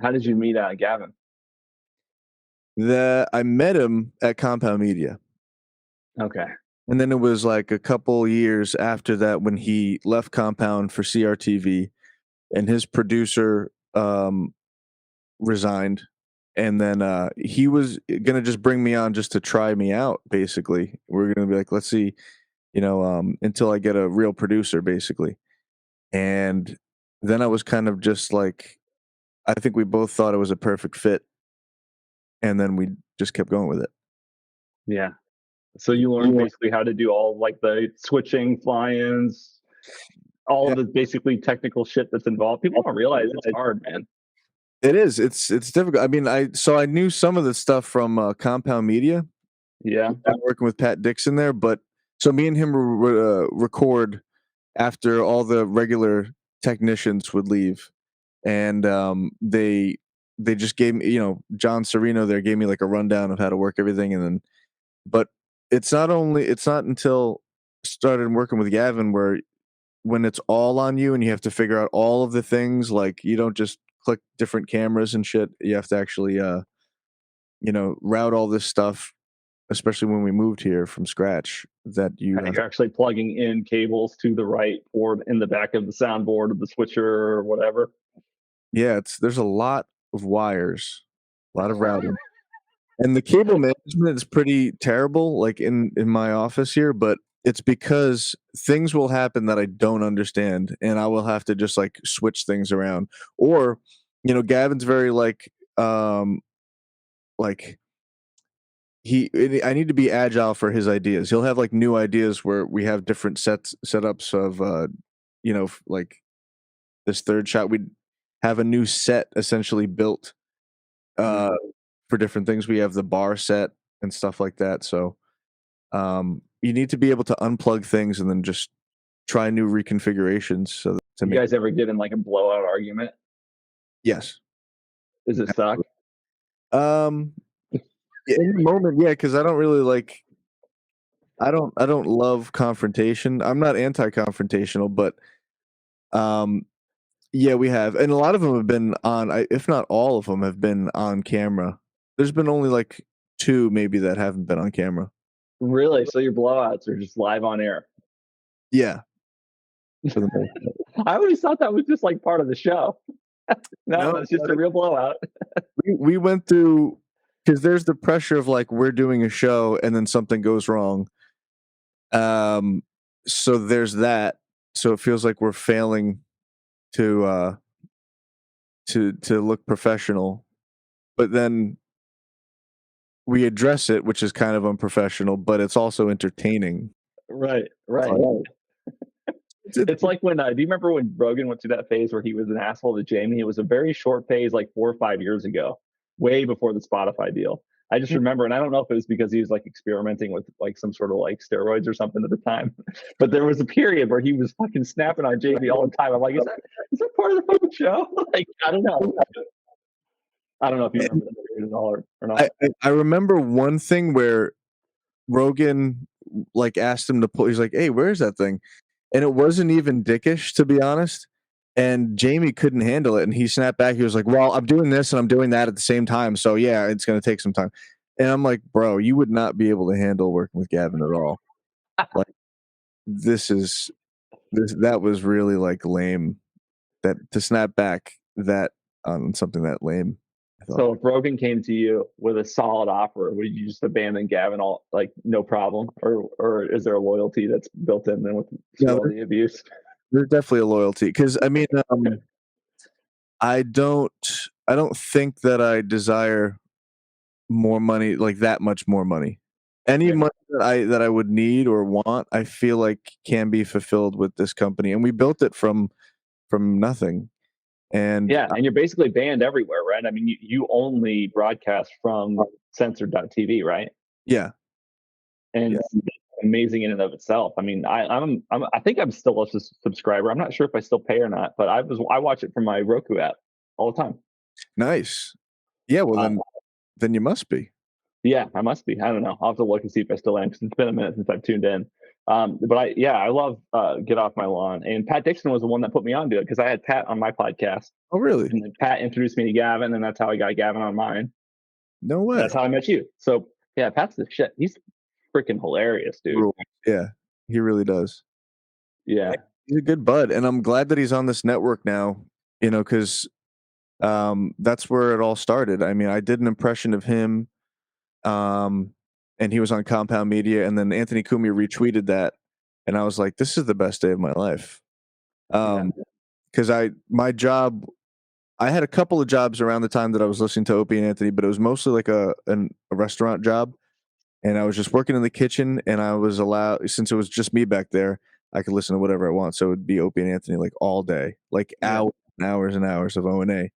How did you meet Gavin? I met him at Compound Media. Okay. And then it was like a couple years after that when he left Compound for CRTV and his producer resigned. And then he was going to just bring me on just to try me out, basically. We're going to be like, let's see, until I get a real producer, basically. And then I was kind of just like, I think we both thought it was a perfect fit. And then we just kept going with it. Yeah. So you learned basically how to do all like the switching, fly-ins, all of the basically technical shit that's involved. People don't realize it's hard, man. It is. It's difficult. I mean, I knew some of the stuff from Compound Media. Yeah. I'm working with Pat Dixon there, but so me and him record after all the regular technicians would leave, and they just gave me, John Serino there gave me like a rundown of how to work everything, and then, but it's not until I started working with Gavin where when it's all on you and you have to figure out all of the things, like you don't just click different cameras and shit. You have to actually route all this stuff, especially when we moved here from scratch, that you're actually plugging in cables to the right port in the back of the soundboard of the switcher or whatever. Yeah, there's a lot of wires, a lot of routing. And the cable management is pretty terrible, like in my office here, but it's because things will happen that I don't understand, and I will have to just like switch things around. Or, Gavin's very like I need to be agile for his ideas. He'll have like new ideas where we have different setups of like this third shot. We'd have a new set essentially built for different things. We have the bar set and stuff like that. So you need to be able to unplug things and then just try new reconfigurations. So you guys ever get in like a blowout argument? Yes. Is it stuck? In the moment, yeah, because I don't really like. I don't love confrontation. I'm not anti-confrontational, but yeah, we have, and a lot of them have been on. If not all of them have been on camera. There's been only like 2 maybe that haven't been on camera. Really? So your blowouts are just live on air? Yeah. I always thought that was just like part of the show. No, it's just a real blowout. we went through, because there's the pressure of like we're doing a show and then something goes wrong. So there's that. So it feels like we're failing to look professional, but then we address it, which is kind of unprofessional, but it's also entertaining. Right. It's like when, do you remember when Rogan went through that phase where he was an asshole to Jamie? It was a very short phase, like 4 or 5 years ago, way before the Spotify deal. I just remember, and I don't know if it was because he was like experimenting with like some sort of like steroids or something at the time, but there was a period where he was fucking snapping on Jamie all the time. I'm like, is that part of the fucking show? Like, I don't know. I don't know if you remember that period at all or not. I remember one thing where Rogan like asked him to pull. He's like, "Hey, where's that thing?" And it wasn't even dickish, to be honest. And Jamie couldn't handle it, and he snapped back. He was like, "Well, I'm doing this and I'm doing that at the same time, so yeah, it's going to take some time." And I'm like, "Bro, you would not be able to handle working with Gavin at all." Like, that was really like lame. That to snap back that on something that lame. So if Rogan came to you with a solid offer, would you just abandon Gavin all like no problem, or is there a loyalty that's built in then with the abuse? There's definitely a loyalty, because I mean, I don't think that I desire more money, like that much more money. Any money that I would need or want, I feel like can be fulfilled with this company, and we built it from nothing. And yeah, and you're basically banned everywhere, right? I mean, you only broadcast from censored.tv, right? Yeah. And it's amazing in and of itself. I mean, I think I'm still a subscriber. I'm not sure if I still pay or not, but I watch it from my Roku app all the time. Nice. Yeah, well then you must be. Yeah, I must be. I don't know. I'll have to look and see if I still am, because it's been a minute since I've tuned in. But I love Get Off My Lawn. And Pat Dixon was the one that put me onto it because I had Pat on my podcast. Oh, really? And then Pat introduced me to Gavin, and that's how I got Gavin on mine. No way. That's how I met you. So yeah, Pat's the shit. He's freaking hilarious, dude. Yeah, he really does. Yeah. He's a good bud, and I'm glad that he's on this network now, because that's where it all started. I mean, I did an impression of him, and he was on Compound Media, and then Anthony Cumia retweeted that, and I was like, this is the best day of my life. Because my job, I had a couple of jobs around the time that I was listening to Opie and Anthony, but it was mostly like a restaurant job. And I was just working in the kitchen, and I was allowed, since it was just me back there, I could listen to whatever I want. So it would be Opie and Anthony like all day, like hours and hours and hours of O&A.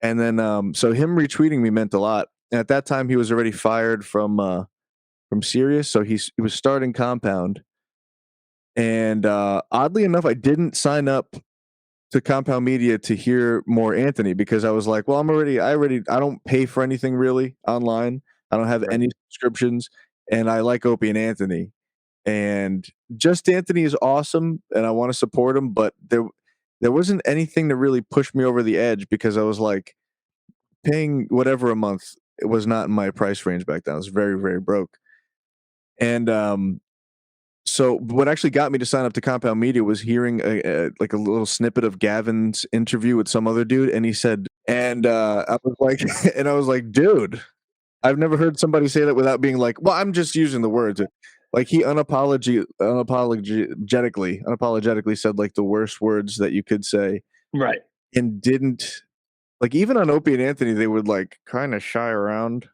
And then, so him retweeting me meant a lot. And at that time, he was already fired from Sirius, so he was starting Compound. And oddly enough, I didn't sign up to Compound Media to hear more Anthony because I was like, well, I don't pay for anything really online. I don't have any subscriptions, and I like Opie and Anthony. And just Anthony is awesome, and I want to support him, but there wasn't anything to really push me over the edge because I was like, paying whatever a month, it was not in my price range back then. I was very, very broke. And so what actually got me to sign up to Compound Media was hearing a little snippet of Gavin's interview with some other dude, and he said, and I was like, dude, I've never heard somebody say that without being like, well, I'm just using the words. Like he unapologetically said like the worst words that you could say, right? And didn't, like, even on Opie and Anthony, they would like kind of shy around,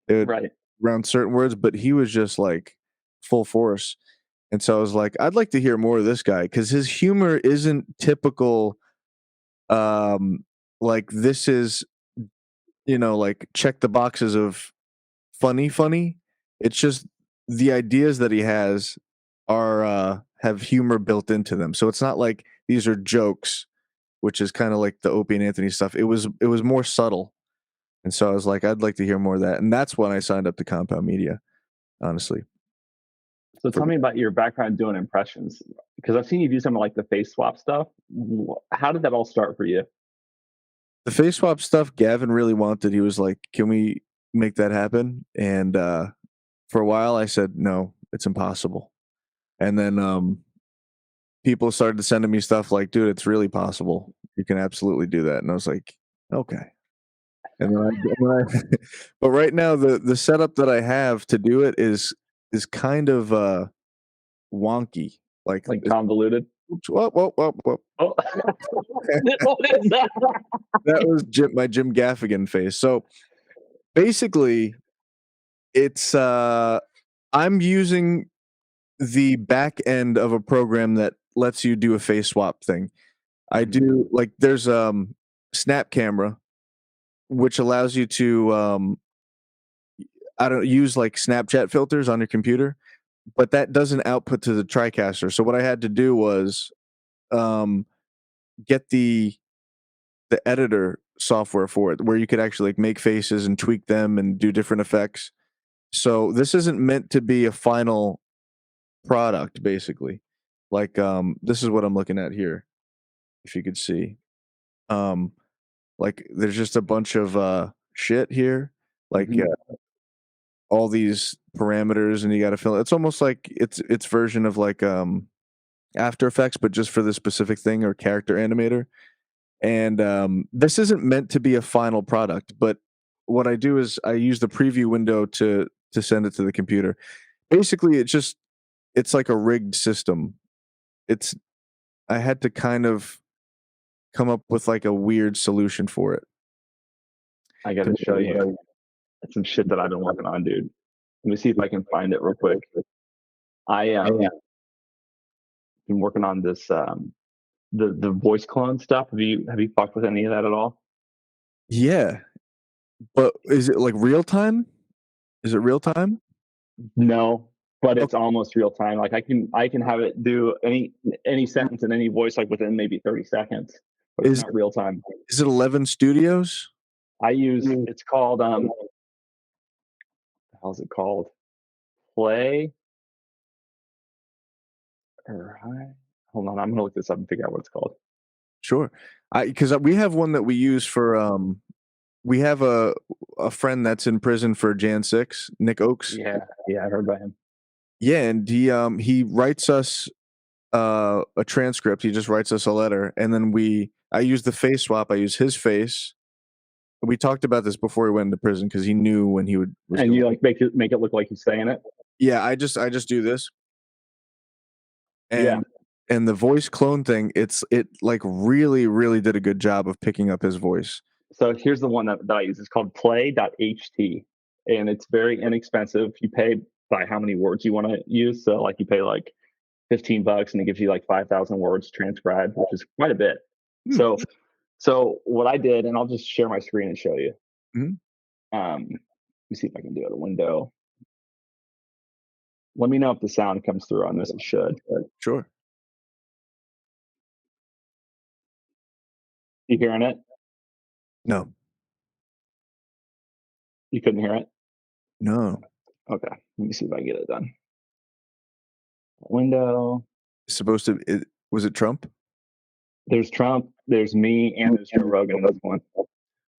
around certain words, but he was just like full force. And so I was like, I'd like to hear more of this guy because his humor isn't typical. Like this is, like check the boxes of funny. It's just the ideas that he has are have humor built into them. So it's not like these are jokes, which is kind of like the Opie and Anthony stuff. It was more subtle. And so I was like, I'd like to hear more of that. And that's when I signed up to Compound Media, honestly. So tell me about your background doing impressions, because I've seen you do some of like the face swap stuff. How did that all start for you? The face swap stuff, Gavin really wanted. He was like, can we make that happen? And for a while I said, no, it's impossible. And then people started sending me stuff like, dude, it's really possible. You can absolutely do that. And I was like, okay. And then but right now the setup that I have to do it is kind of wonky, like convoluted. Whoa. Oh. What is that? That was my Jim Gaffigan face. So basically, it's I'm using the back end of a program that lets you do a face swap thing. I do like there's Snap Camera, which allows you to I don't use like Snapchat filters on your computer, but that doesn't output to the TriCaster. So what I had to do was get the editor software for it, where you could actually like make faces and tweak them and do different effects. So this isn't meant to be a final product, basically. Like this is what I'm looking at here, if you could see. Like there's just a bunch of shit here, like all these parameters, and you got to fill it. It's almost like it's version of like After Effects, but just for this specific thing, or character animator. And this isn't meant to be a final product, but what I do is I use the preview window to send it to the computer. Basically, it's like a rigged system. I had to kind of come up with like a weird solution for it. I got to show you some shit that I've been working on, dude. Let me see if I can find it real quick. I been working on this the voice clone stuff. Have you fucked with any of that at all? Yeah, but is it like real time? Is it real time? No, but it's almost real time. Like I can have it do any sentence in any voice like within maybe 30 seconds. But it's not real time. Is it 11 Studios? I use it's called what the hell's it called? Play. or hi. Hold on, I'm gonna look this up and figure out what it's called. Sure. Because we have one that we use for we have a friend that's in prison for Jan 6, Nick Ochs. Yeah, I heard about him. Yeah, and he writes us a transcript. He just writes us a letter, and then I use the face swap. I use his face. We talked about this before he went into prison because he knew when he was And you like make it look like he's saying it. Yeah, I just do this. Yeah. And the voice clone thing, it like really, really did a good job of picking up his voice. So here's the one that I use. It's called play.ht, and it's very inexpensive. You pay by how many words you want to use. So like you pay like $15 and it gives you like 5,000 words transcribed, which is quite a bit. So what I did, and I'll just share my screen and show you. Let me see if I can do it. A window. Let me know if the sound comes through on this. It should. Sure. You hearing it? No. You couldn't hear it? No. Okay. Let me see if I can get it done. Window. It's supposed to. Was it Trump? There's Trump. There's me, and there's Joe Rogan in this one.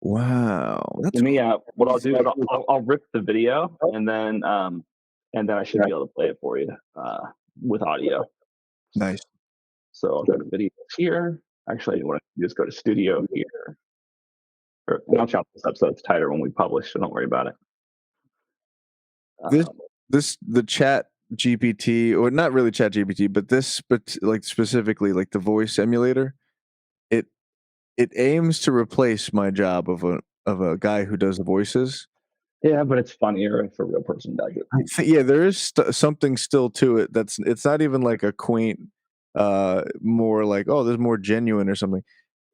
Wow. That's me. What I'll do is I'll rip the video, and then I should be able to play it for you with audio. Nice. So I'll go to videos here. Actually, I want to just go to studio here. And I'll chop this up so it's tighter when we publish, so don't worry about it. The chat GPT, or not really chat GPT, but like specifically like the voice emulator, it aims to replace my job of a guy who does the voices. Yeah, but it's funnier if a real person does it. Yeah, there is something still to it. It's not even like a quaint, more like, oh, there's more genuine or something.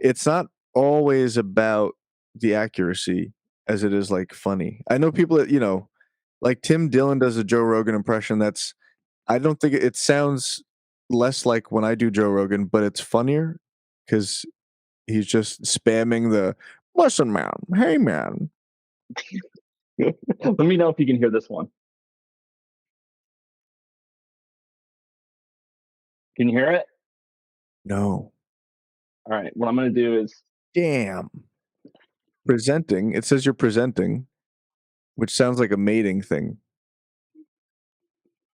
It's not always about the accuracy as it is like funny. I know people that, like Tim Dillon does a Joe Rogan impression. I don't think it sounds less like when I do Joe Rogan, but it's funnier because he's just spamming the listen, man, hey, man. Let me know if you can hear this one. Can you hear it? No. All right. What I'm going to do is. Damn. Presenting. It says you're presenting, which sounds like a mating thing.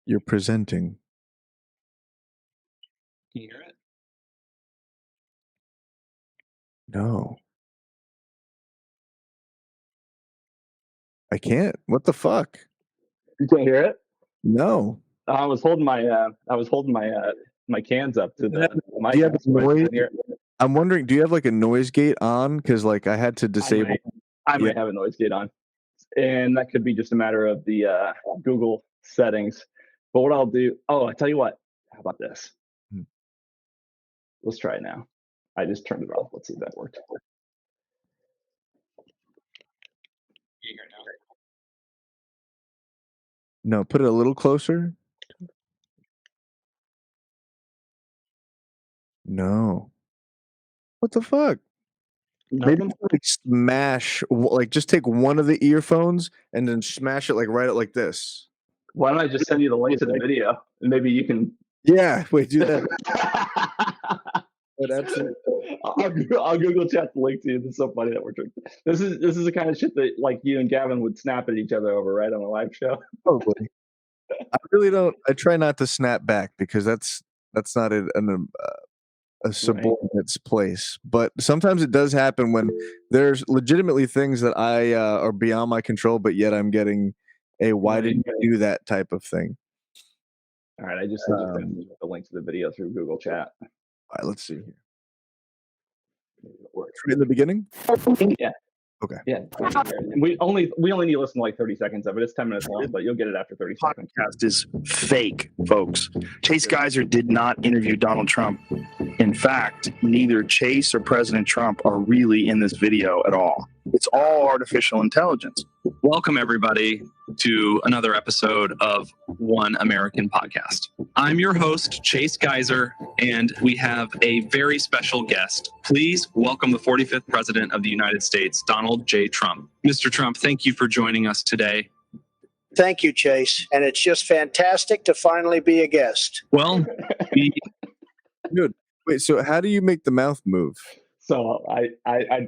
You're presenting. Can you hear it? No. I can't. What the fuck? You can't hear it? No. I was holding my my cans up to the mic. Do you have a noise? I'm wondering, do you have like a noise gate on? Because like I had to disable. I might have a noise gate on, and that could be just a matter of the Google settings. But what I'll do, I tell you what, how about this? Let's try it now. I just turned it off. Let's see if that worked. You hear now? No, put it a little closer. No. What the fuck? Maybe like smash, like just take one of the earphones and then smash it like right like this. Why don't I just send you the link to the video and maybe you can? Yeah, wait, do that. I'll Google chat the link to you. This is so funny that we're doing. This is the kind of shit that like you and Gavin would snap at each other over, right, on a live show. Probably. I really don't. I try not to snap back because that's not a subordinate's place. But sometimes it does happen when there's legitimately things that I are beyond my control, but yet I'm getting a why didn't you do that type of thing. All right, I just sent you the link to the video through Google Chat. All right, let's see here. In the beginning? Yeah. Okay. Yeah. We only need to listen to like 30 seconds of it. It's 10 minutes long, but you'll get it after 30 seconds. Podcast is fake, folks. Chase Geiser did not interview Donald Trump. In fact, neither Chase or President Trump are really in this video at all. It's all artificial intelligence. Welcome, everybody, to another episode of One American Podcast. I'm your host, Chase Geiser, and we have a very special guest. Please welcome the 45th President of the United States, Donald J. Trump. Mr. Trump, thank you for joining us today. Thank you, Chase. And it's just fantastic to finally be a guest. Well, Dude, wait. So how do you make the mouth move? So I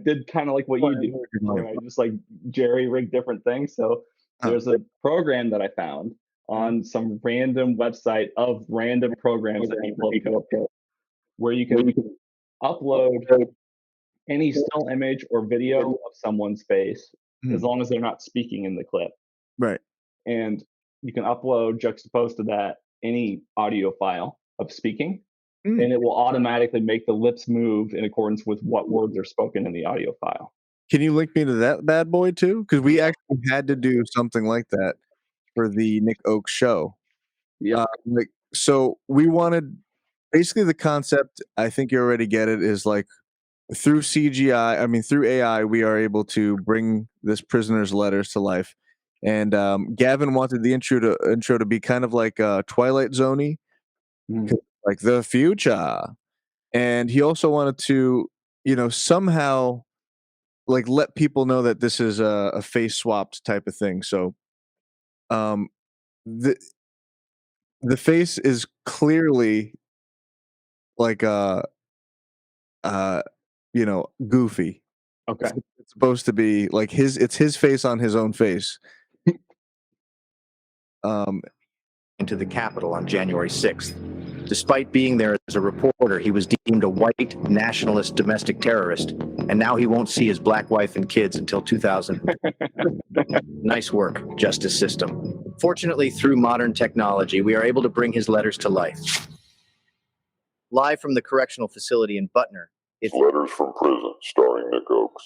did kind of like what you do. Where I just like jerry rig different things. So there's a program that I found on some random website of random programs that people have coded, where you can upload any still image or video of someone's face as long as they're not speaking in the clip. Right. And you can upload, juxtaposed to that, any audio file of speaking, and it will automatically make the lips move in accordance with what words are spoken in the audio file. Can you link me to that bad boy too? Because we actually had to do something like that for the Nick Ochs show. Yeah. So we wanted, basically the concept, I think you already get it, is like through CGI, I mean through AI, we are able to bring this prisoner's letters to life. And Gavin wanted the intro to be kind of like Twilight Zone-y, like the future. And he also wanted to, somehow like let people know that this is a face swapped type of thing. So the face is clearly like goofy. Okay. It's supposed to be like it's his face on his own face. Into the Capitol on January 6th. Despite being there as a reporter, he was deemed a white nationalist domestic terrorist, and now he won't see his black wife and kids until 2000. Nice work, justice system. Fortunately, through modern technology, we are able to bring his letters to life. Live from the correctional facility in Butner. Letters from Prison, starring Nick Ochs.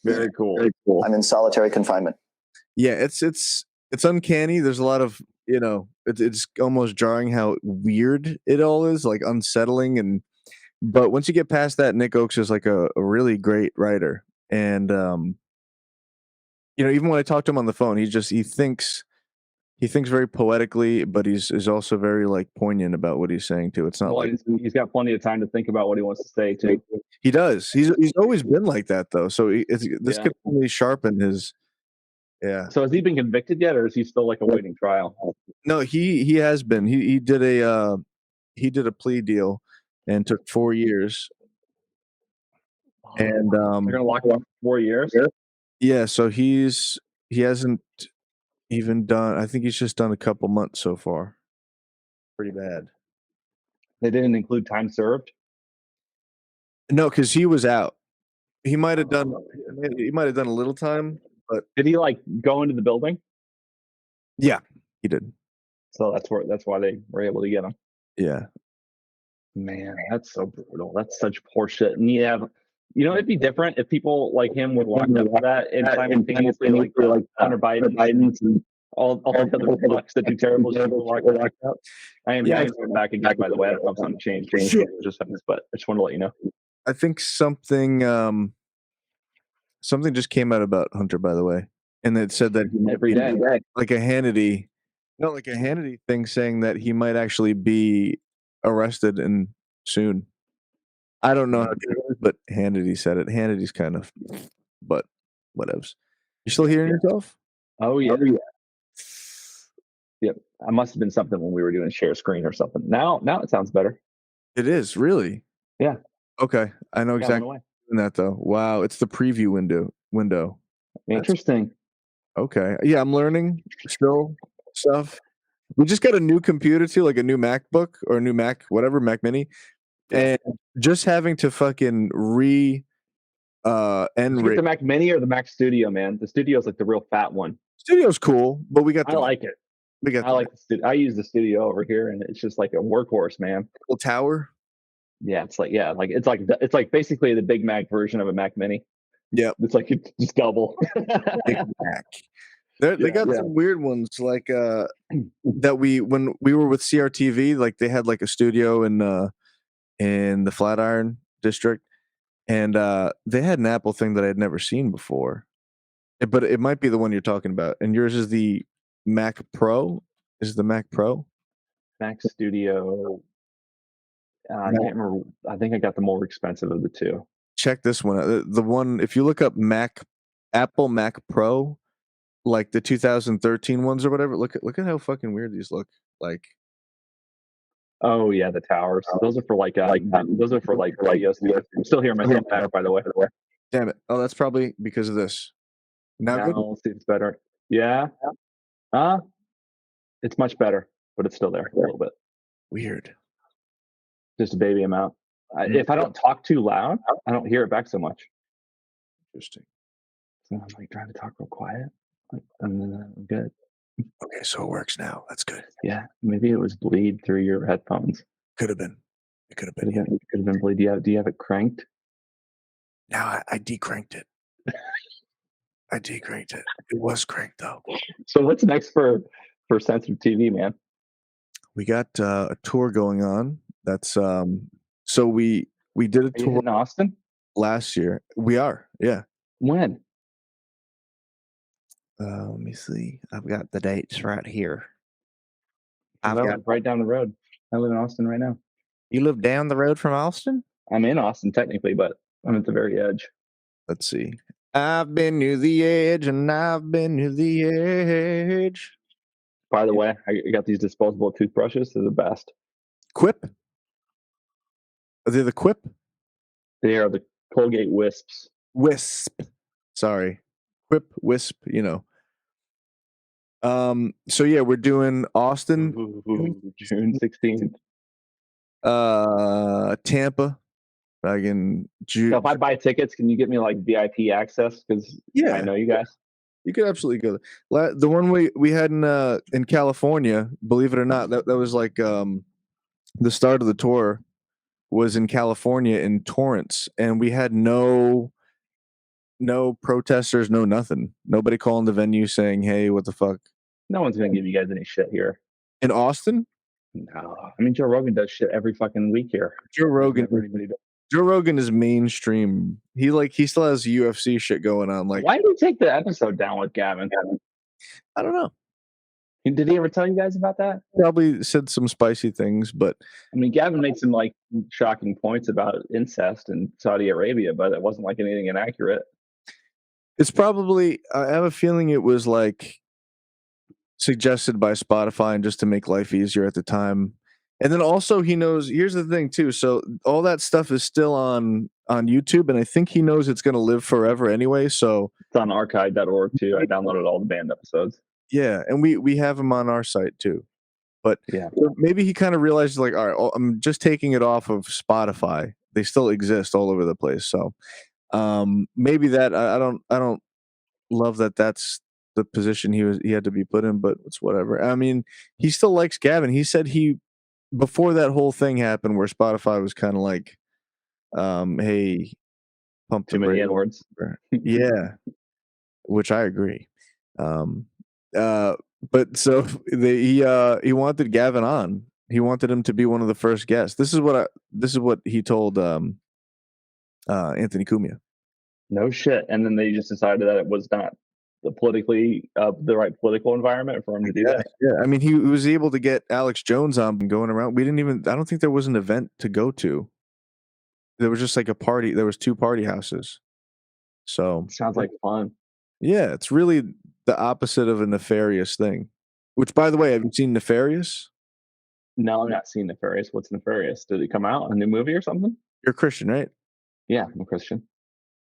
Very cool. Very cool. I'm in solitary confinement. Yeah, it's uncanny. There's a lot of, it's almost jarring how weird it all is, like unsettling. But once you get past that, Nick Ochs is like a really great writer. And, even when I talk to him on the phone, he thinks very poetically, but he's also very like poignant about what he's saying too. It's not like he's got plenty of time to think about what he wants to say too. He does. He's always been like that though. So this could only sharpen his. Yeah. So has he been convicted yet, or is he still like awaiting trial? No, he has been. He did a plea deal and took 4 years. And they're gonna lock him up for 4 years. Yeah. So he hasn't even done. I think he's just done a couple months so far. Pretty bad. They didn't include time served. No, because he was out. He might have done. He might have done a little time. But did he like go into the building? Yeah, he did. So that's why they were able to get him. Yeah. Man, that's so brutal. That's such poor shit. And you have, it'd be different if people like him were locked up for that and simultaneously like Hunter Biden and all the other fucks that do terrible shit were locked up. I am going back again, by the way. I don't know if something changed. But I just want to let you know. I think something just came out about Hunter, by the way, and it said that every day, like a Hannity thing, saying that he might actually be arrested and soon. I don't know how good it is, but Hannity said it. Hannity's kind of, but whatevs. You still hearing yourself? Oh yeah. Yep. I must have been something when we were doing share screen or something. Now it sounds better. It is really. Yeah. Okay, I know exactly. That though. Wow, it's the preview window. Interesting. Okay. Yeah, I'm learning still stuff. We just got a new computer too, like a new MacBook or a new Mac, whatever, Mac Mini. And just having to fucking Did you get the Mac Mini or the Mac Studio, man? The Studio's like the real fat one. Studio's cool, but we got I like it. I like the studio. I use the Studio over here, and it's just like a workhorse, man. Little tower. Yeah, it's like basically the Big Mac version of a Mac Mini. Yeah, it's like it's just double. Big Mac. They got some weird ones like that. When we were with CRTV, like they had like a studio in the Flatiron district, and they had an Apple thing that I had never seen before. But it might be the one you're talking about. And yours is the Mac Pro. Is the Mac Pro? Mac Studio. I can't remember. I think I got the more expensive of the two. Check this one out. The one, if you look up Apple Mac Pro, like the 2013 ones or whatever. Look at how fucking weird these look. Like, Oh yeah, the towers. Those are for videos. I'm still hearing myself better, by the way. damn it. Oh, that's probably because of this. Now good. We'll see if it's better. Yeah. It's much better, but it's still there a little bit. Weird. Just a baby amount. If I don't talk too loud, I don't hear it back so much. Interesting. So I'm like trying to talk real quiet, and then I'm good. Okay, so it works now. That's good. Yeah, maybe it was bleed through your headphones. Could have been. It could have been. Yeah. Could have been bleed. Do you have it cranked? Now I decranked it. I decranked it. It was cranked though. So what's next for Sensitive TV, man? We got a tour going on. That's so we did a tour in Austin last year. We are, yeah. When? Let me see. I've got the dates right here. I live right down the road. I live in Austin right now. You live down the road from Austin? I'm in Austin technically, but I'm at the very edge. Let's see. I've been to the edge and I've been to the edge. By the way, I got these disposable toothbrushes. They're the best. Quip? Are they the Quip? They are the Colgate Wisps. Wisp. Sorry. Quip, Wisp, you know. So yeah, we're doing Austin. June 16th. Tampa. Back in June. So if I buy tickets, can you get me like VIP access? Because I know you guys. You could absolutely go there. The one we had in California, believe it or not, that was like the start of the tour was in California in Torrance, and we had no protesters, no nothing. Nobody calling the venue saying, "Hey, what the fuck?" No one's gonna give you guys any shit here. In Austin? No. I mean, Joe Rogan does shit every fucking week here. Joe Rogan is mainstream. He still has UFC shit going on. Like, why did he take the episode down with Gavin? I don't know. Did he ever tell you guys about that? Probably said some spicy things, but I mean, Gavin made some like shocking points about incest in Saudi Arabia, but it wasn't like anything inaccurate. It's probably, I have a feeling it was like suggested by Spotify and just to make life easier at the time. And then also he knows, here's the thing too. So all that stuff is still on YouTube, and I think he knows it's going to live forever anyway. So it's on archive.org too. I downloaded all the band episodes. Yeah. And we have them on our site too. But yeah, maybe he kind of realized like, all right, I'm just taking it off of Spotify. They still exist all over the place. So maybe that I don't love that that's the position he had to be put in, but it's whatever. I mean, he still likes Gavin. He said before that whole thing happened where Spotify was kind of like, hey, pump too many N-words. Yeah, which I agree. But so he wanted Gavin on. He wanted him to be one of the first guests. This is what he told Anthony Cumia. No shit. And then they just decided that it was not the right political environment for him to do that. Yeah, I mean, he was able to get Alex Jones on going around. I don't think there was an event to go to. There was just like a party. There was 2 party houses. So sounds like fun. Yeah, it's really the opposite of a Nefarious thing. Which, by the way, have you seen Nefarious? No, I've not seen Nefarious. What's Nefarious? Did it come out? A new movie or something? You're a Christian, right? Yeah, I'm a Christian.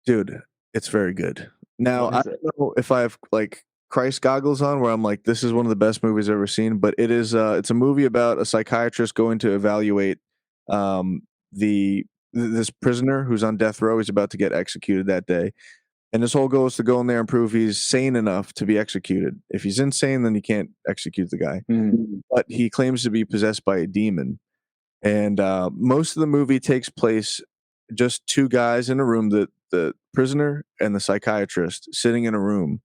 Dude, it's very good. Now, I don't know if I have like Christ goggles on where I'm like, this is one of the best movies I've ever seen, but it is it's a movie about a psychiatrist going to evaluate this prisoner who's on death row. He's about to get executed that day. And his whole goal is to go in there and prove he's sane enough to be executed. If he's insane, then you can't execute the guy. Mm-hmm. But he claims to be possessed by a demon. And most of the movie takes place just 2 guys in a room, the prisoner and the psychiatrist sitting in a room.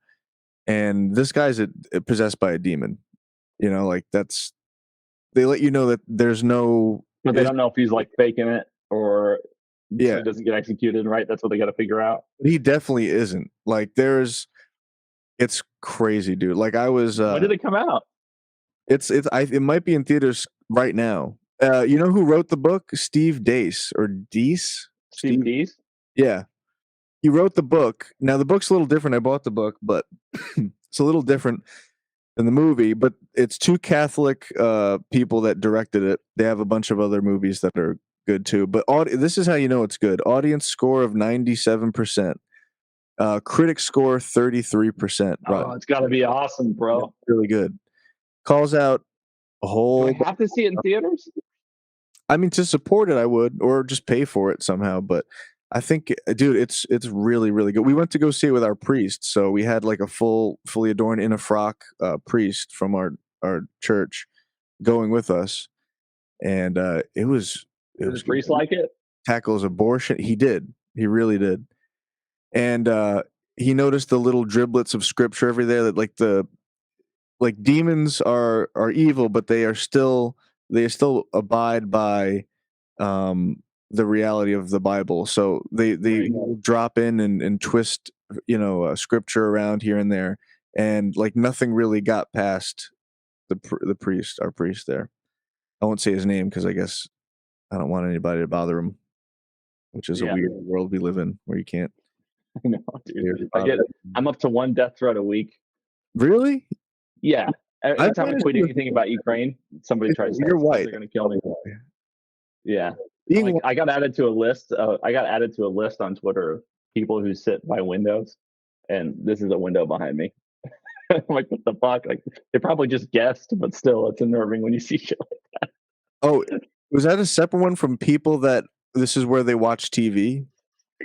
And this guy's possessed by a demon. You know, like they let you know that there's no... But they don't know if he's like faking it or... Yeah, so it doesn't get executed, right? That's what they got to figure out. He definitely isn't. Like, it's crazy, dude. Like, I was. When did it come out? It might be in theaters right now. You know who wrote the book? Steve Deace or Deace? Steve Deace? Yeah, he wrote the book. Now the book's a little different. I bought the book, but It's a little different than the movie, but it's two Catholic people that directed it. They have a bunch of other movies that are good too. But this is how you know it's good. Audience score of 97%. Critic score 33%. Oh, it's got to be awesome, bro. Really good. Calls out a whole. Do I have to see it in theaters? I mean, to support it, I would, or just pay for it somehow. But I think, dude, it's really, really good. We went to go see it with our priest, so we had like a fully adorned in a frock priest from our church going with us, and it was Did the priest like it? Tackles abortion. He did. He really did. And he noticed the little driblets of scripture every there that like demons are evil, but they still abide by the reality of the Bible. So they Right. drop in and twist scripture around here and there, and like nothing really got past the priest, our priest there. I won't say his name because I guess I don't want anybody to bother him, which is a weird world we live in where you can't. I know, dude. I'm up to one death threat a week. Really? Yeah. Every time I tweet anything about Ukraine, somebody tries to say you're white. they're going to kill me. Yeah. Being I got added to a list. I got added to a list on Twitter of people who sit by windows, and this is a window behind me. I'm like, what the fuck? Like, they probably just guessed, but still, it's unnerving when you see shit like that. Oh, was that a separate one from people that this is where they watch TV?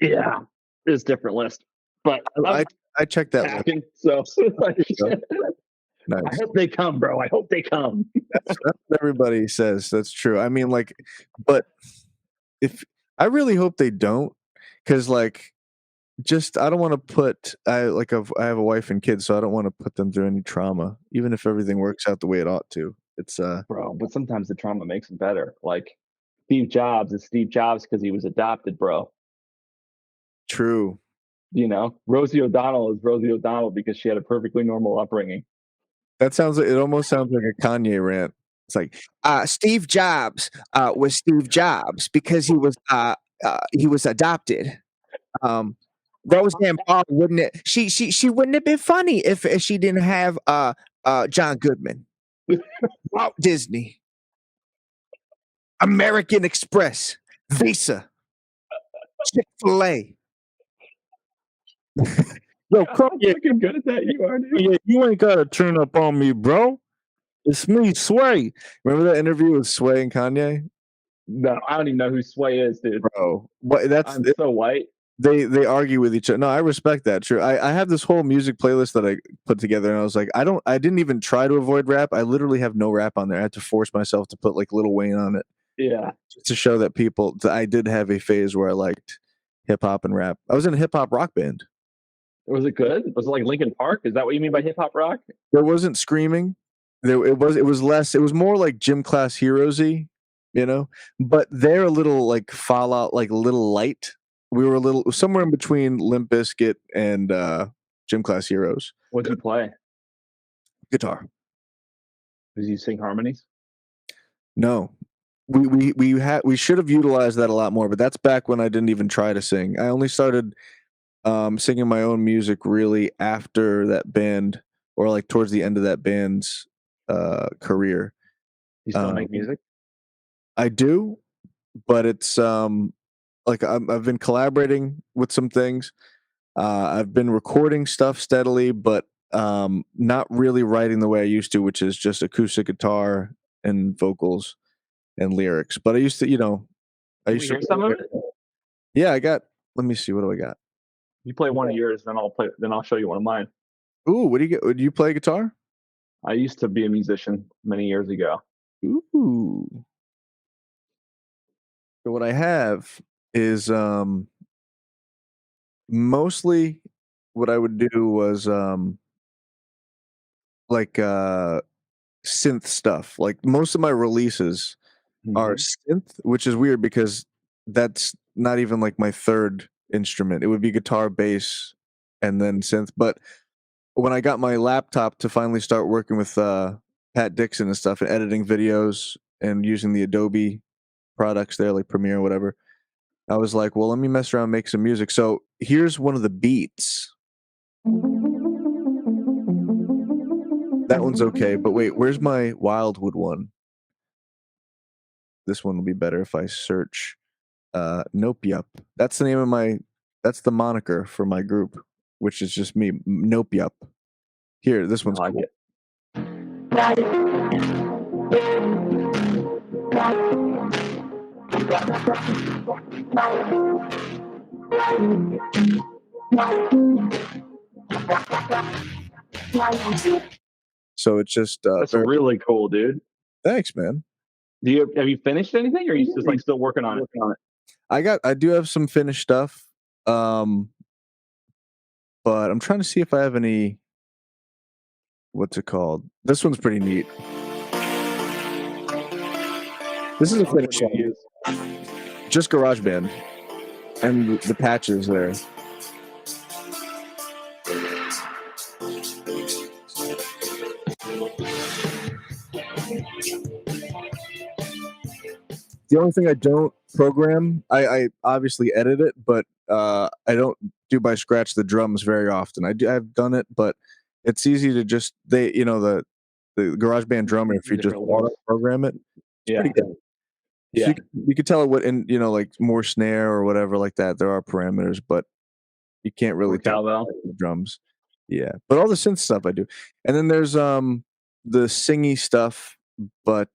Yeah, it's a different list. But I checked that hacking, so like, nice. I hope they come, bro. I hope they come. That's what everybody says. That's true. I mean, like, but if I really hope they don't, because like, just I don't want to put I have a wife and kids, so I don't want to put them through any trauma, even if everything works out the way it ought to. It's bro, but sometimes the trauma makes them better. Like Steve Jobs is Steve Jobs because he was adopted, bro. True. You know, Rosie O'Donnell is Rosie O'Donnell because she had a perfectly normal upbringing. That sounds like, it almost sounds like a Kanye rant. It's like Steve Jobs was Steve Jobs because he was adopted. Roseanne Barr wouldn't it? She wouldn't have been funny if she didn't have John Goodman, Walt Disney, American Express, Visa, Chick-fil-A. Yo, come You're good at that. You are, dude. yeah, you ain't gotta turn up on me, bro. It's me, Sway. Remember that interview with Sway and Kanye? No, I don't even know who Sway is, dude. Bro, but I'm so white. They argue with each other. No, I respect that. True. I have this whole music playlist that I put together, and I was like, I didn't even try to avoid rap. I literally have no rap on there. I had to force myself to put like Lil Wayne on it. Yeah. Just to show that I did have a phase where I liked hip hop and rap. I was in a hip hop rock band. Was it good? Was it like Linkin Park? Is that what you mean by hip hop rock? There wasn't screaming. It was more like gym class heroes-y, but they're a little like Fallout, like little light. We were a little somewhere in between Limp Bizkit and Gym Class Heroes. What'd you play? Guitar. Did you sing harmonies? No. We should have utilized that a lot more, but that's back when I didn't even try to sing. I only started singing my own music really after that band, or like towards the end of that band's career. You still make music? I do, but it's like I've been collaborating with some things. I've been recording stuff steadily, but not really writing the way I used to, which is just acoustic guitar and vocals and lyrics. But I used to, Can we hear some of it? Yeah, I got. Let me see. What do I got? You play one of yours, then I'll show you one of mine. Ooh, what do you get? Do you play guitar? I used to be a musician many years ago. Ooh. So what I have is mostly what I would do was like synth stuff. Like most of my releases are synth, which is weird because that's not even like my third instrument. It would be guitar, bass, and then synth. But when I got my laptop to finally start working with Pat Dixon and stuff and editing videos and using the Adobe products there, like Premiere or whatever, I was like, well, let me mess around and make some music. So here's one of the beats. That one's okay, but wait, where's my Wildwood one? This one will be better if I search Nope Yup. That's the name of that's the moniker for my group, which is just me, Nope Yup. Here, this one's cool. So it's just that's really cool, dude. Thanks, man. Have you finished anything, or are you just like still working on it? I do have some finished stuff, but I'm trying to see if I have any. What's it called? This one's pretty neat. This is a finished song. Just GarageBand and the patches there. The only thing I don't program, I obviously edit it, but I don't do by scratch the drums very often. I've done it, but it's easy to just the GarageBand drummer, if you just program it, it's pretty good. Yeah, so you could tell it what, and like more snare or whatever like that. There are parameters, but you can't really tell the drums. Yeah, but all the synth stuff I do, and then there's the singy stuff, but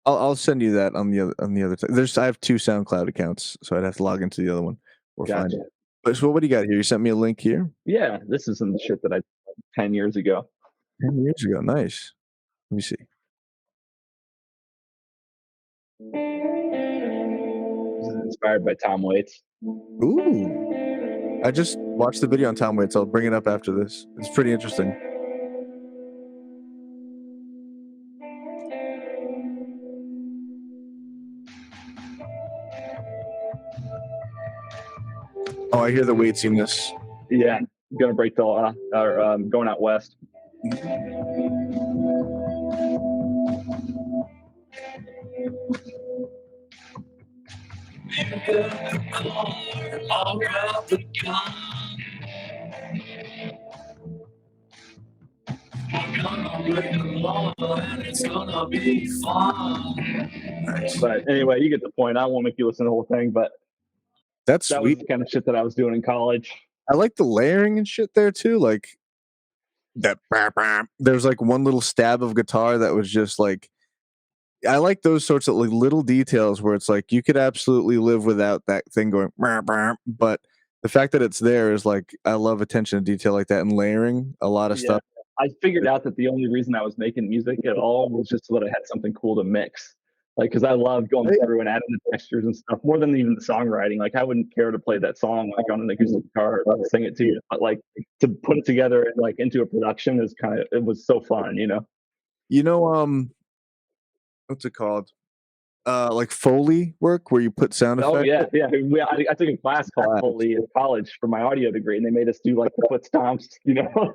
I'll send you that on the other side. I have 2 SoundCloud accounts, so I'd have to log into the other one or find it. But so what do you got here? You sent me a link here. Yeah, this is some shit that I did 10 years ago. 10 years ago, nice. Let me see. This is inspired by Tom Waits. Ooh, I just watched the video on Tom Waits. I'll bring it up after this. It's pretty interesting. Oh, I hear the Waits in this. Yeah, gonna break the law, or going out west. But anyway, you get the point. I won't make you listen to the whole thing, but that's that sweet. was the kind of shit that I was doing in college. I like the layering and shit there too. Like that. There's like one little stab of guitar that was just like. I like those sorts of like little details where it's like you could absolutely live without that thing going, but the fact that it's there is like I love attention to detail like that and layering a lot of stuff. I figured out that the only reason I was making music at all was just so that I had something cool to mix. Like, because I love going through and adding the textures and stuff more than even the songwriting. Like, I wouldn't care to play that song like on an acoustic guitar or sing it to you, but like to put it together and like into a production is it was so fun, you know. What's it called? Like Foley work where you put sound effects. Oh yeah. I took a class called Foley in college for my audio degree, and they made us do like the foot stomps, you know.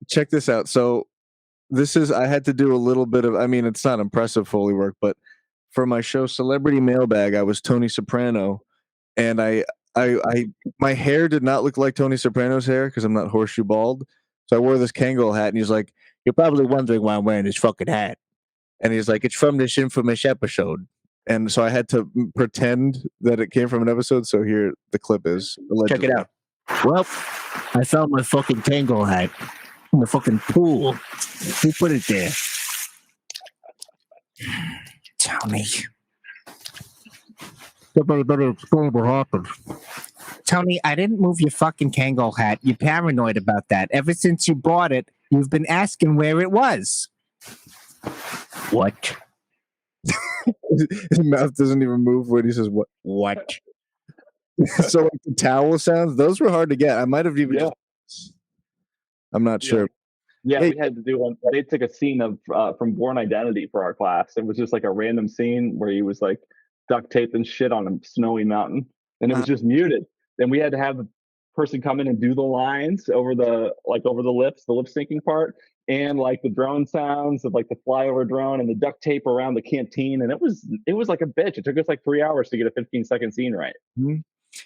Check this out. So I had to do a little bit of, I mean, it's not impressive Foley work, but for my show Celebrity Mailbag, I was Tony Soprano, and my hair did not look like Tony Soprano's hair because I'm not horseshoe bald. So I wore this Kangol hat, and he's like, "You're probably wondering why I'm wearing this fucking hat." And he's like, "It's from this infamous episode." And so I had to pretend that it came from an episode. So here the clip is. Allegedly. Check it out. Well, I found my fucking Kangol hat in the fucking pool. Who put it there? Tell me. Somebody better explain what happened. Tony, I didn't move your fucking Kangol hat. You're paranoid about that. Ever since you bought it, you've been asking where it was. What? His mouth doesn't even move when he says what. What? So like the towel sounds, those were hard to get. I might have even. Yeah. I'm not sure. Yeah, we had to do one. They took a scene of from Born Identity for our class. It was just like a random scene where he was like duct taping shit on a snowy mountain, and it was just muted. Then we had to have the person come in and do the lines over the lips, the lip syncing part, and like the drone sounds of like the flyover drone and the duct tape around the canteen. And it was like a bitch. It took us like 3 hours to get a 15-second scene right. Mm-hmm.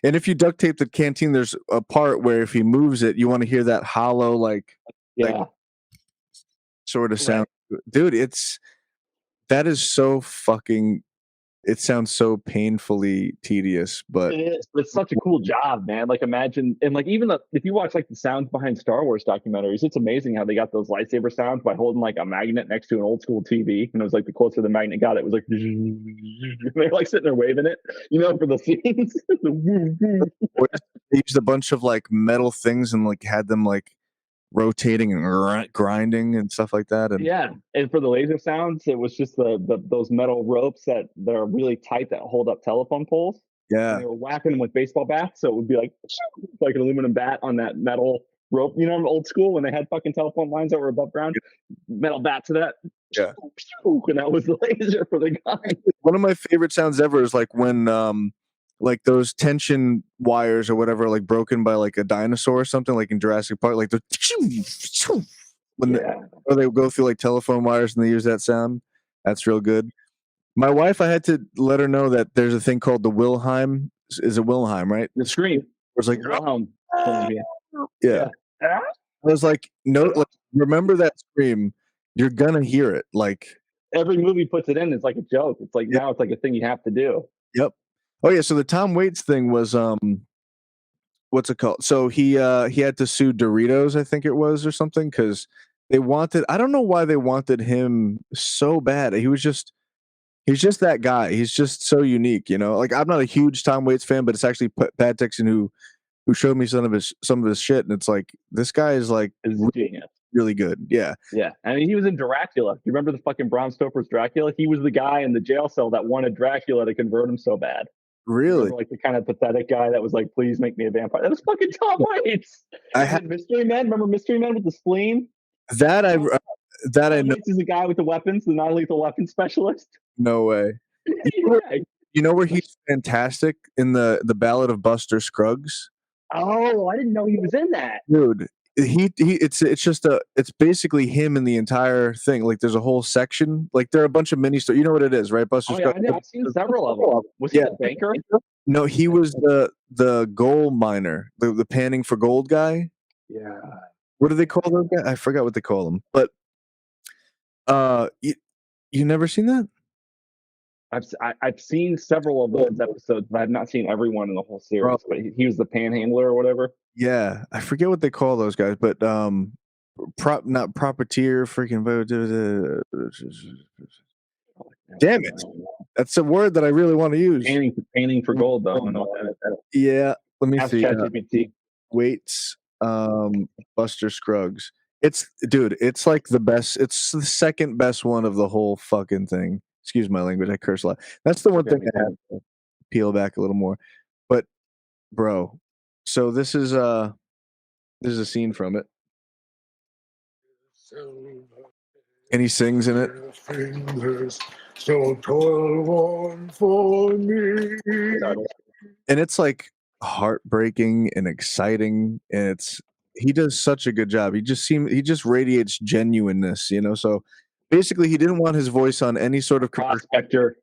And if you duct tape the canteen, there's a part where if he moves it, you want to hear that hollow like Yeah. Sort of sound, dude. That is so fucking. It sounds so painfully tedious, but It is, but it's such a cool job, man. Like imagine, and like even if you watch like the sounds behind Star Wars documentaries, it's amazing how they got those lightsaber sounds by holding like a magnet next to an old school TV, and it was like the closer the magnet got, it was like they're like sitting there waving it, for the scenes. they used a bunch of like metal things and like had them like rotating and grinding and stuff like that. And yeah, and for the laser sounds, it was just those metal ropes that are really tight that hold up telephone poles. yeah, And they were whacking them with baseball bats, so it would be like an aluminum bat on that metal rope. Old school when they had fucking telephone lines that were above ground, metal bat to that. Yeah. And that was the laser for the guy. One of my favorite sounds ever is like when like those tension wires or whatever, like broken by like a dinosaur or something, like in Jurassic Park, like the when or they go through like telephone wires and they use that sound. That's real good. My wife, I had to let her know that there's a thing called the Wilhelm. Is it Wilhelm, right? The scream. It was like, yeah. I was like, no, like, remember that scream. You're gonna hear it. Like every movie puts it in. It's like a joke. It's like now it's like a thing you have to do. Yep. Oh yeah. So the Tom Waits thing was what's it called? So he had to sue Doritos, I think it was, or something, because they wanted. I don't know why they wanted him so bad. He's just that guy. He's just so unique, Like I'm not a huge Tom Waits fan, but it's actually Pat Dixon who showed me some of his shit, and it's like this guy is like genius. Really good. Yeah. Yeah. I mean, he was in Dracula. You remember the fucking Bram Stoker's Dracula? He was the guy in the jail cell that wanted Dracula to convert him so bad. Really? Remember, like the kind of pathetic guy that was like, please make me a vampire. That was fucking Tom Waits. I had Mystery Men. Remember Mystery Men with the spleen? That I know. Waits is the guy with the weapons, the non-lethal weapons specialist. No way. You know where he's fantastic in the Ballad of Buster Scruggs? Oh, I didn't know he was in that. Dude, it's basically him in the entire thing. Like there's a whole section. Like there are a bunch of mini stories. You know what it is, right? Buster Scruggs. Yeah, I've seen several of them. Was he the banker? No, he was the gold miner, the panning for gold guy. Yeah. What do they call those guys? I forgot what they call them. But you never seen that? I've seen several of those episodes, but I've not seen everyone in the whole series. But he was the panhandler or whatever. Yeah, I forget what they call those guys, but not profiteer, freaking. Damn it, that's a word that I really want to use. Panning for gold, though. Yeah, let me see. ChatGPT. Waits, Buster Scruggs. It's like the best. It's the second best one of the whole fucking thing. Excuse my language. I curse a lot. That's the one thing I have to peel back a little more. But, bro, so this is a scene from it, and he sings in it. So toil on for me, and it's like heartbreaking and exciting, and he does such a good job. He just radiates genuineness, So basically, he didn't want his voice on any sort of Prospector.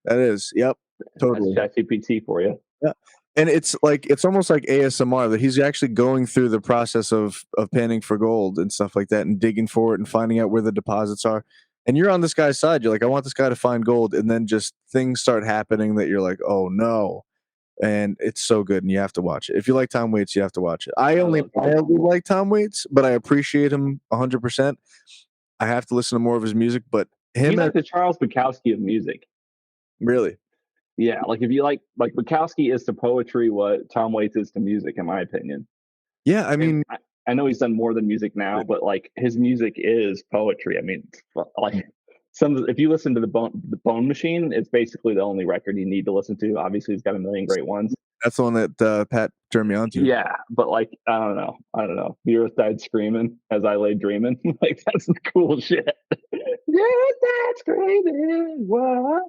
That is, yep, totally. That's ChatGPT for you. Yeah, and it's almost like ASMR that he's actually going through the process of panning for gold and stuff like that, and digging for it and finding out where the deposits are. And you're on this guy's side. You're like, I want this guy to find gold, and then just things start happening that you're like, oh no. And it's so good, and you have to watch it. If you like Tom Waits, you have to watch it. I only like Tom Waits, but I appreciate him 100%. I have to listen to more of his music, but he's like the Charles Bukowski of music. Really? Yeah, like if you like Bukowski is to poetry what Tom Waits is to music, in my opinion. Yeah, I mean, I know he's done more than music now, but like his music is poetry. I mean, like if you listen to the Bone Machine, it's basically the only record you need to listen to. Obviously, he's got a million great ones. That's the one that Pat turned me on to. Yeah, but like I don't know. The earth died screaming as I lay dreaming. Like that's the cool shit. The earth died screaming. What?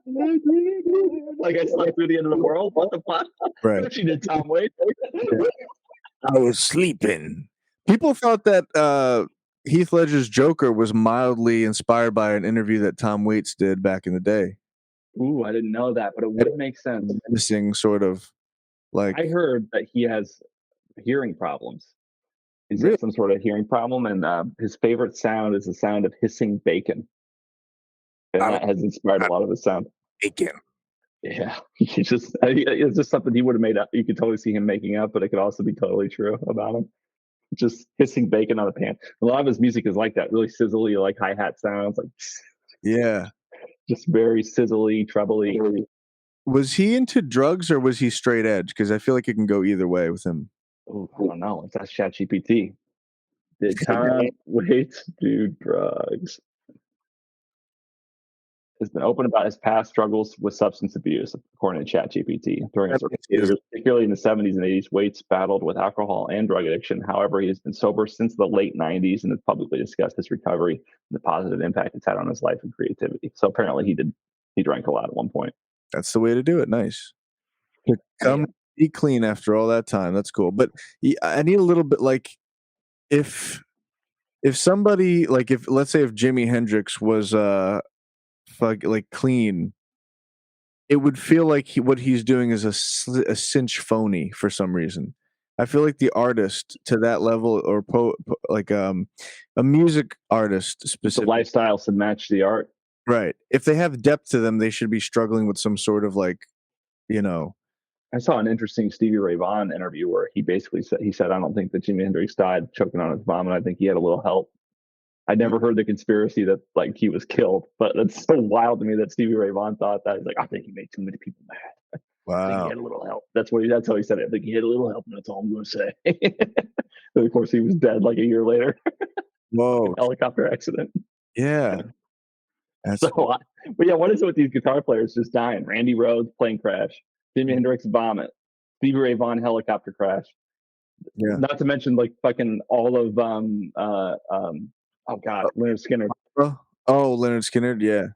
Like I slept through the end of the world. What the fuck? Right. She did Tom Waits. I was sleeping. People thought that Heath Ledger's Joker was mildly inspired by an interview that Tom Waits did back in the day. Ooh, I didn't know that, but it would make sense. Menacing, sort of. Like I heard that he has hearing problems. He's Really? got some sort of hearing problem, and his favorite sound is the sound of hissing bacon, and that has inspired a lot of his sound. Bacon. Yeah, it's just something he would have made up. You could totally see him making up, but it could also be totally true about him. Just hissing bacon on a pan. A lot of his music is like that, really sizzly, like hi-hat sounds, like Yeah. just very sizzly, trebly. Was he into drugs or was he straight edge? Because I feel like it can go either way with him. Oh, I don't know. Let's ask ChatGPT. Did Tom Waits do drugs? Has been open about his past struggles with substance abuse, according to ChatGPT. During his years, particularly in the 70s and 80s, Waits battled with alcohol and drug addiction. However, he has been sober since the late 90s and has publicly discussed his recovery and the positive impact it's had on his life and creativity. So apparently he drank a lot at one point. That's the way to do it. Nice. Come be clean after all that time. That's cool. But I need a little bit like if somebody like if let's say if Jimi Hendrix was like clean, it would feel like what he's doing is a cinch phony for some reason. I feel like the artist to that level, or like a music artist specifically, the lifestyle should match the art. Right. If they have depth to them, they should be struggling with some sort of like, I saw an interesting Stevie Ray Vaughan interview where he basically said, I don't think that Jimi Hendrix died choking on his vomit. I think he had a little help. I never heard the conspiracy that like he was killed, but it's so wild to me that Stevie Ray Vaughan thought that. He's like, I think he made too many people mad. Wow. I think he had a little help. That's how he said it. I think he had a little help, and that's all I'm going to say. And of course, he was dead like a year later. Whoa. Helicopter accident. Yeah. But yeah, what is it with these guitar players just dying? Randy Rhoads, plane crash. Jimi Hendrix, vomit. Stevie Ray Vaughan, helicopter crash. Yeah. Not to mention like fucking all of Leonard Skinner. Oh, Leonard Skinner, yeah.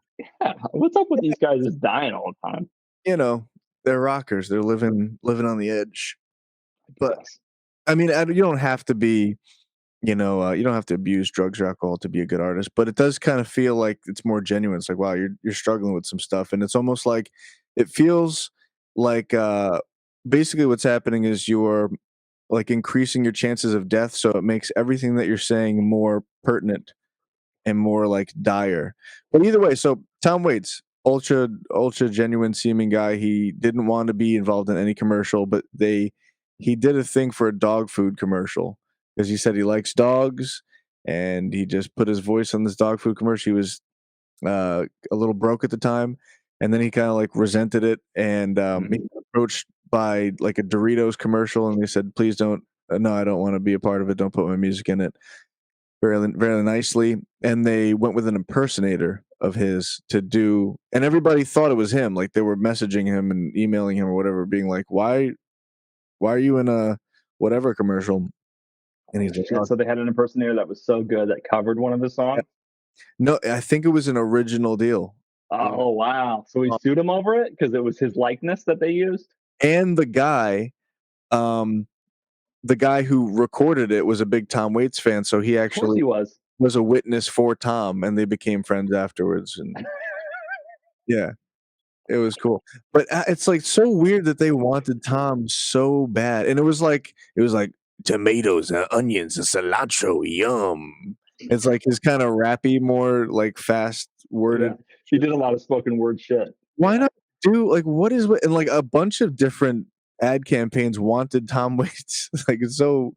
Yeah. What's up with these guys just dying all the time? They're rockers. They're living on the edge. But I mean, you don't have to be, you don't have to abuse drugs or alcohol to be a good artist. But it does kind of feel like it's more genuine. It's like, wow, you're struggling with some stuff, and it's almost like it feels like basically what's happening is you're like increasing your chances of death, so it makes everything that you're saying more pertinent and more like dire. But either way, so Tom Waits, ultra genuine seeming guy. He didn't want to be involved in any commercial, but he did a thing for a dog food commercial because he said he likes dogs, and he just put his voice on this dog food commercial. He was a little broke at the time, and then he kind of like resented it, and he got approached by like a Doritos commercial, and they said, please don't, no, I don't want to be a part of it, don't put my music in it, very, very nicely. And they went with an impersonator of his to do, and everybody thought it was him. Like they were messaging him and emailing him or whatever, being like, why are you in a whatever commercial? And he's like, so they had an impersonator that was so good that covered one of the songs. No, I think it was an original deal. Oh wow! So he sued him over it because it was his likeness that they used. And the guy who recorded it was a big Tom Waits fan, so he actually was a witness for Tom, and they became friends afterwards. And yeah, it was cool. But it's like so weird that they wanted Tom so bad, and it was like tomatoes, onions, and cilantro, yum. It's like his kind of rappy, more like fast worded. Yeah. He did a lot of spoken word shit. Why not do like and like a bunch of different ad campaigns wanted Tom Waits. Like it's so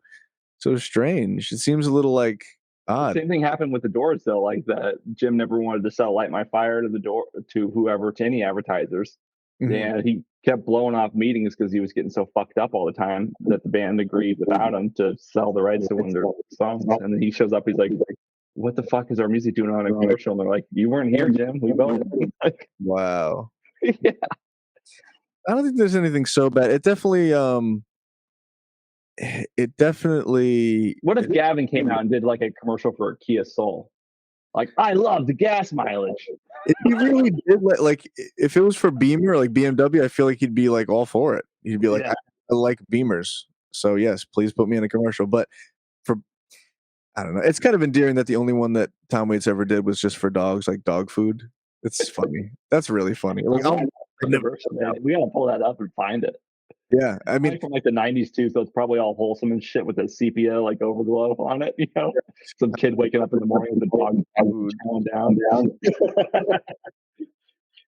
strange. It seems a little like odd. The same thing happened with the Doors though. Like that Jim never wanted to sell Light My Fire to any advertisers. Mm-hmm. And he kept blowing off meetings because he was getting so fucked up all the time that the band agreed without him to sell the rights to one of their songs. And then he shows up, he's like, what the fuck is our music doing on a commercial? And they're like, you weren't here, Jim. We voted. Wow. Yeah. I don't think there's anything so bad. It definitely What if Gavin came out and did like a commercial for a Kia Soul? Like, I love the gas mileage. If he really did, like, if it was for Beamer, like BMW, I feel like he'd be like all for it. He'd be like, I like Beamers, so yes, please put me in a commercial. But I don't know. It's kind of endearing that the only one that Tom Waits ever did was just for dogs, like dog food. It's funny. That's really funny. Like, we gotta pull that up and find it. Yeah, I mean, from like the '90s too, so it's probably all wholesome and shit with the sepia like overglow on it. You know, some kid waking up in the morning with a dog food chowing down.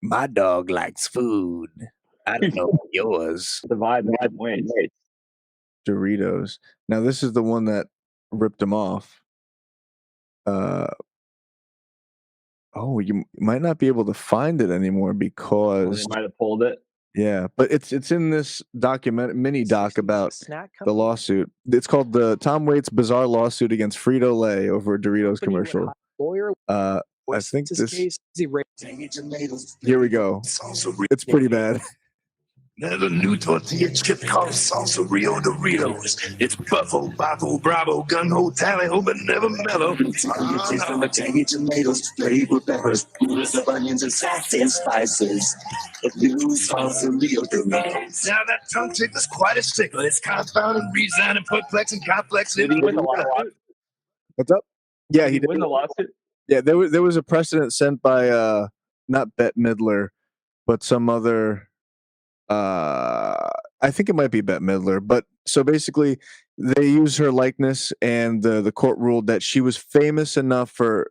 My dog likes food. I don't know yours. The vibe in some ways. Doritos. Now this is the one that ripped him off. Oh, you might not be able to find it anymore Well, because they might have pulled it. yeah, but it's in this mini doc about the lawsuit. It's called the Tom Waits bizarre lawsuit against Frito-Lay over a Doritos commercial. I think this. Here we go. It's pretty bad. There's a new tortilla chip called Salsa Rio Doritos. It's Buffalo, Bravo, Bravo, Gun Ho, Tally Ho, but never mellow. Taste from the tangy tomatoes, flavored with peppers, oodles of onions and sassy spices. A new Salsa Rio Doritos. Now that tongue tickler's quite a stickler. It's confounding, resigning, perplexing, complex. Did he win the lawsuit? What's up? Yeah, Did he he win the lawsuit? Yeah, there was a precedent sent by not Bette Midler, but some other. I think it might be Bette Midler, but so basically they use her likeness, and the court ruled that she was famous enough for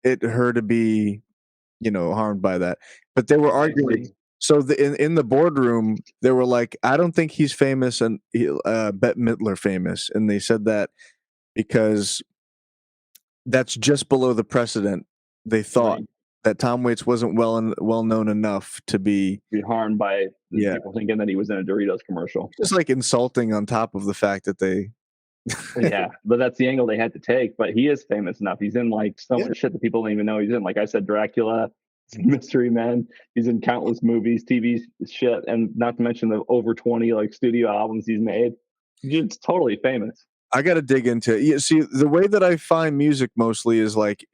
her to be, harmed by that. But they were arguing. So in the boardroom, they were like, "I don't think he's famous, and Bette Midler famous," and they said that because that's just below the precedent. They thought. Right. That Tom Waits wasn't well known enough to be harmed by people thinking that he was in a Doritos commercial. Just like insulting on top of the fact that they. Yeah, but that's the angle they had to take. But he is famous enough. He's in like so much shit that people don't even know he's in. Like I said, Dracula, Mystery Men. He's in countless movies, TV shit, and not to mention the over 20 like studio albums he's made. He's totally famous. I got to dig into it. Yeah, see, the way that I find music mostly is like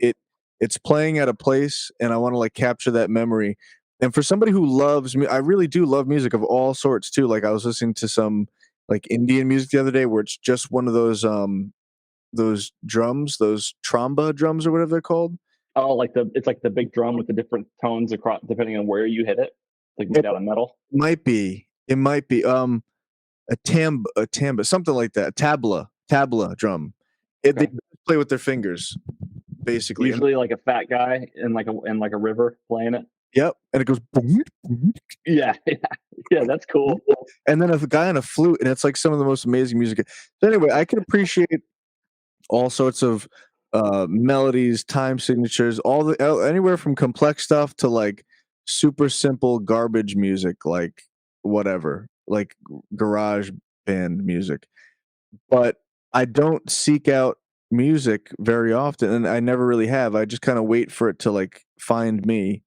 it's playing at a place, and I want to like capture that memory. And for somebody who loves me, I really do love music of all sorts too. Like I was listening to some like Indian music the other day where it's just one of those drums, those tromba drums or whatever they're called. Oh, it's like the big drum with the different tones across depending on where you hit it. Like made out of metal. It might be a tamba, something like that. Tabla drum. They play with their fingers. Basically, usually like a fat guy in like a river playing it. Yep, and it goes. Yeah, that's cool. And then a guy on a flute, and it's like some of the most amazing music. So anyway, I can appreciate all sorts of melodies, time signatures, anywhere from complex stuff to like super simple garbage music, like whatever, like garage band music. But I don't seek out music very often, and I never really have. I just kind of wait for it to like find me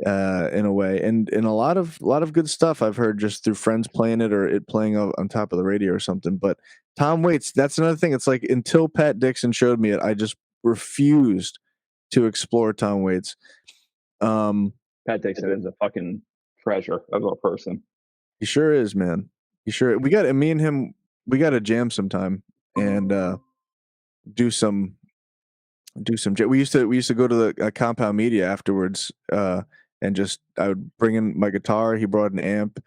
in a way, and a lot of good stuff I've heard just through friends playing it or it playing on top of the radio or something. But Tom Waits, that's another thing. It's like until Pat Dixon showed me it, I just refused to explore Tom Waits. Pat Dixon is a fucking treasure of a person. He sure is, man. Me and him, we got to jam sometime and do some. We used to go to the Compound Media afterwards, and just I would bring in my guitar. He brought an amp.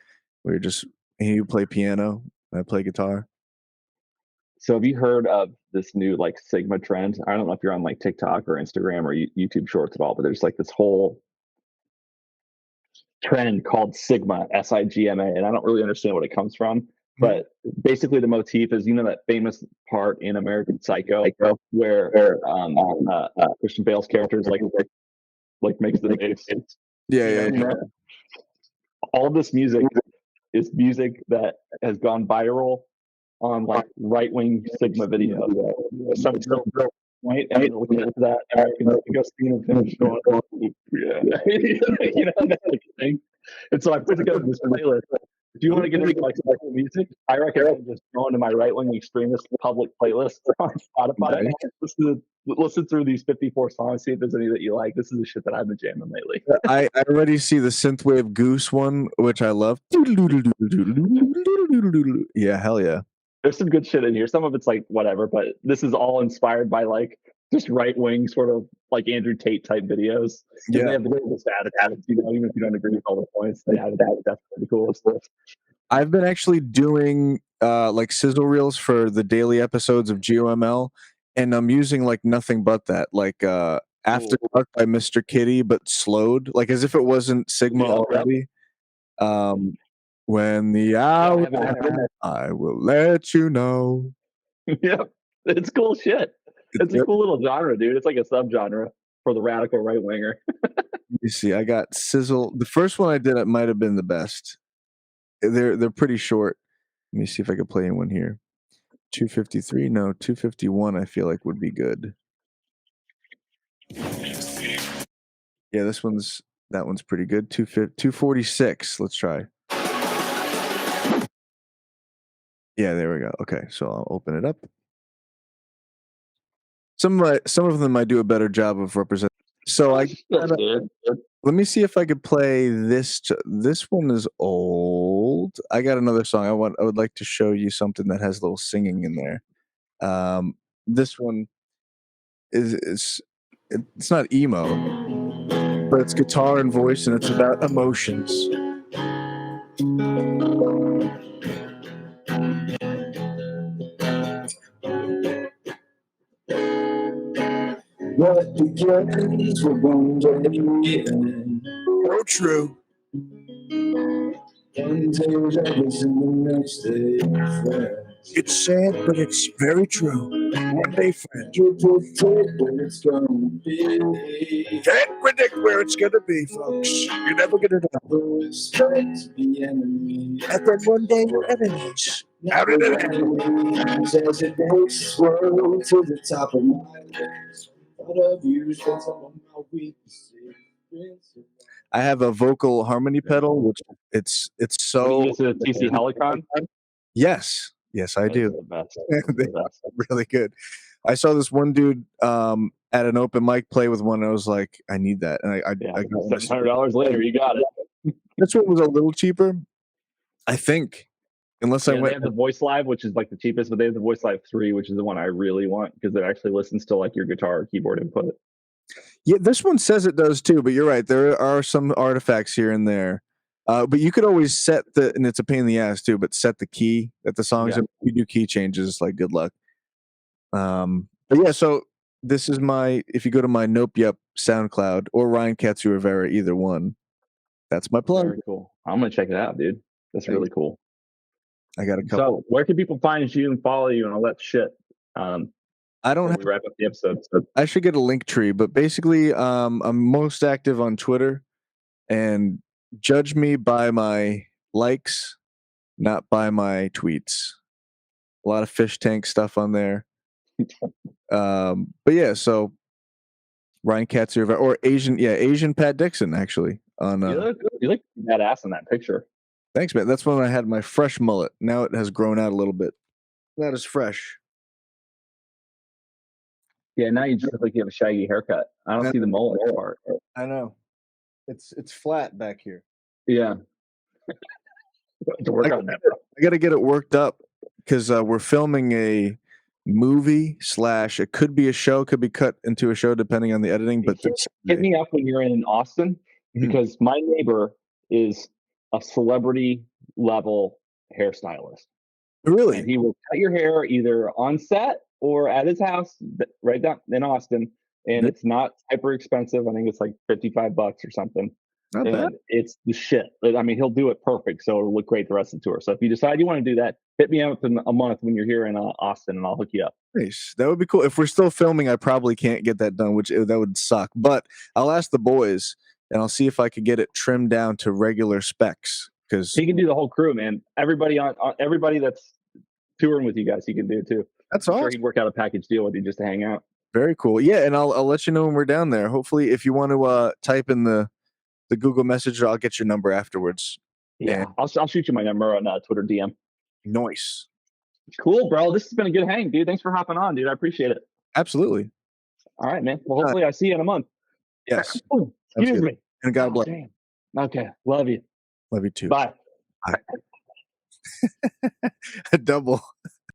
He would play piano. I play guitar. So have you heard of this new like Sigma trend? I don't know if you're on like TikTok or Instagram or YouTube Shorts at all, but there's like this whole trend called Sigma, Sigma, and I don't really understand what it comes from. But basically, the motif is, that famous part in American Psycho where Christian Bale's character is like makes the face. Yeah. All this music is music that has gone viral on like right-wing Sigma videos. Some point, and looking at that American Psycho scene of him going, that like thing. And so I put together this playlist. If you want to get into like psycho music, I recommend just going to my right-wing extremist public playlist on Spotify. Listen through these 54 songs, see if there's any that you like. This is the shit that I've been jamming lately. I already see the synthwave goose one, which I love. Yeah, hell yeah. There's some good shit in here. Some of it's like whatever, but this is all inspired by like just right-wing sort of like Andrew Tate type videos. Yeah, they have the coolest attitudes, even if you don't agree with all the points, they have that. That's pretty cool stuff. I've been actually doing like sizzle reels for the daily episodes of GOML, and I'm using like nothing but that, like After Dark by Mr. Kitty, but slowed, like as if it wasn't Sigma already. When the hour I will let you know. Yep, it's cool shit. It's a cool little genre, dude. It's like a subgenre for the radical right winger. You see, I got sizzle. The first one I did, it might have been the best. They're pretty short. Let me see if I could play one here. 253, no, 251. I feel like would be good. Yeah, that one's pretty good. 246. Let's try. Yeah, there we go. Okay, so I'll open it up. Some of them I do a better job of representing. So let me see if I could play this. This one is old. I got another song. I would like to show you something that has a little singing in there. This one it's not emo, but it's guitar and voice, and it's about emotions. What begins with one day and so true. One day was everything, the next day, friend. It's sad, but it's very true. One day, friend. You predict when it's gonna be. Can't predict where it's gonna be, folks. You're never gonna know. Respect the enemy. And then one day you're enemies. How did it end? As it makes swirl to the top of my list. I have a vocal harmony pedal, which it's so. You use a TC Helicon? Yes, I do. The best. They're really good. I saw this one dude at an open mic play with one, and I was like, I need that, and I got $700 later, you got it. This one was a little cheaper, I think. Unless I went. They have the Voice Live, which is like the cheapest, but they have the Voice Live 3, which is the one I really want because it actually listens to like your guitar or keyboard input. Yeah, this one says it does too, but you're right. There are some artifacts here and there. But you could always set and it's a pain in the ass too, but set the key that the songs, if you do key changes, like good luck. But yeah, so this is if you go to my Nope Yep SoundCloud or Ryan Katsu Rivera, either one, that's my plug. Very cool. I'm going to check it out, dude. That's really cool. I got a couple. So where can people find you and follow you and all that shit? I don't have. We wrap up the episode. So. I should get a link tree, but basically, I'm most active on Twitter, and judge me by my likes, not by my tweets. A lot of fish tank stuff on there. But yeah, so Ryan Katsu or Asian Pat Dixon actually on. You look badass in that picture. Thanks, man. That's when I had my fresh mullet. Now it has grown out a little bit. Not as fresh. Yeah, now you just look like you have a shaggy haircut. I don't see the mullet part. I know. It's flat back here. Yeah. To work on that. I got to get it worked up because we're filming a movie / it could be a show, could be cut into a show depending on the editing. But hit me up when you're in Austin because my neighbor is a celebrity level hairstylist. Really? And he will cut your hair either on set or at his house right down in Austin. And it's not hyper expensive. I think it's like $55 or something. Not bad. It's the shit. I mean, he'll do it perfect, so it'll look great the rest of the tour. So if you decide you want to do that, hit me up in a month when you're here in Austin, and I'll hook you up. Nice. That would be cool. If we're still filming, I probably can't get that done, that would suck. But I'll ask the boys, and I'll see if I could get it trimmed down to regular specs. Because he can do the whole crew, man. Everybody everybody that's touring with you guys, he can do too. That's awesome. Sure, he'd work out a package deal with you just to hang out. Very cool. Yeah, and I'll let you know when we're down there. Hopefully, if you want to type in the Google message, I'll get your number afterwards. Yeah, I'll shoot you my number on Twitter DM. Nice. Cool, bro. This has been a good hang, dude. Thanks for hopping on, dude. I appreciate it. Absolutely. All right, man. Well, hopefully I see you in a month. Yes. Excuse me. And God bless. Damn. Okay. Love you. Love you too. Bye. A double.